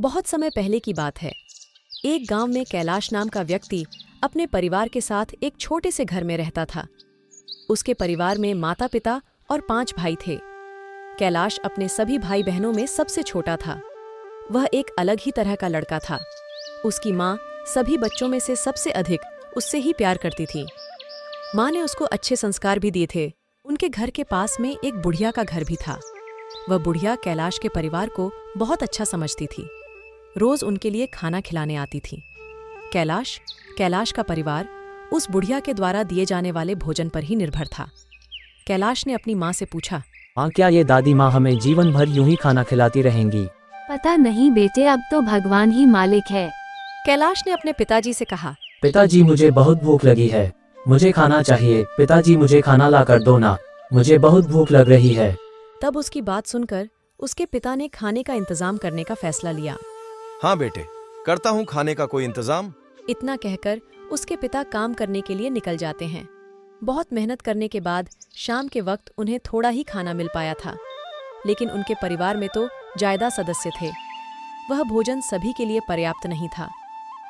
बहुत समय पहले की बात है। एक गांव में कैलाश नाम का व्यक्ति अपने परिवार के साथ एक छोटे से घर में रहता था। उसके परिवार में माता पिता और 5 भाई थे। कैलाश अपने सभी भाई बहनों में सबसे छोटा था। वह एक अलग ही तरह का लड़का था। उसकी माँ सभी बच्चों में से सबसे अधिक उससे ही प्यार करती थी। माँ ने उसको अच्छे संस्कार भी दिए थे। उनके घर के पास में एक बुढ़िया का घर भी था। वह बुढ़िया कैलाश के परिवार को बहुत अच्छा समझती थी। रोज उनके लिए खाना खिलाने आती थी। कैलाश का परिवार उस बुढ़िया के द्वारा दिए जाने वाले भोजन पर ही निर्भर था। कैलाश ने अपनी माँ से पूछा, हाँ, क्या ये दादी माँ हमें जीवन भर यूं ही खाना खिलाती रहेंगी? पता नहीं बेटे, अब तो भगवान ही मालिक है। कैलाश ने अपने पिताजी से कहा, पिताजी, मुझे बहुत भूख लगी है, मुझे खाना चाहिए। पिताजी, मुझे खाना ला कर दो ना, मुझे बहुत भूख लग रही है। तब उसकी बात सुनकर उसके पिता ने खाने का इंतजाम करने का फैसला लिया। हाँ बेटे, करता हूँ खाने का कोई इंतजाम। इतना कहकर उसके पिता काम करने के लिए निकल जाते हैं। बहुत मेहनत करने के बाद शाम के वक्त उन्हें थोड़ा ही खाना मिल पाया था, लेकिन उनके परिवार में तो ज्यादा सदस्य थे। वह भोजन सभी के लिए पर्याप्त नहीं था।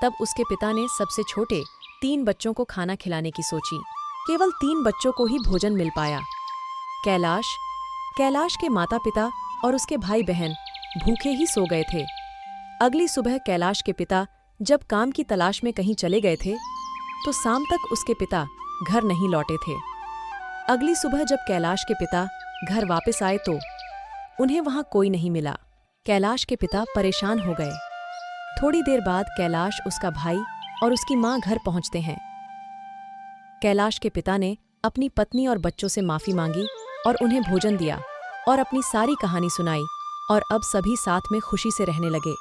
तब उसके पिता ने सबसे छोटे 3 बच्चों को खाना खिलाने की सोची। केवल 3 बच्चों को ही भोजन मिल पाया। कैलाश के माता पिता और उसके भाई बहन भूखे ही सो गए थे। अगली सुबह कैलाश के पिता जब काम की तलाश में कहीं चले गए थे तो शाम तक उसके पिता घर नहीं लौटे थे। अगली सुबह जब कैलाश के पिता घर वापस आए तो उन्हें वहां कोई नहीं मिला। कैलाश के पिता परेशान हो गए। थोड़ी देर बाद कैलाश, उसका भाई और उसकी माँ घर पहुंचते हैं। कैलाश के पिता ने अपनी पत्नी और बच्चों से माफी मांगी और उन्हें भोजन दिया और अपनी सारी कहानी सुनाई, और अब सभी साथ में खुशी से रहने लगे।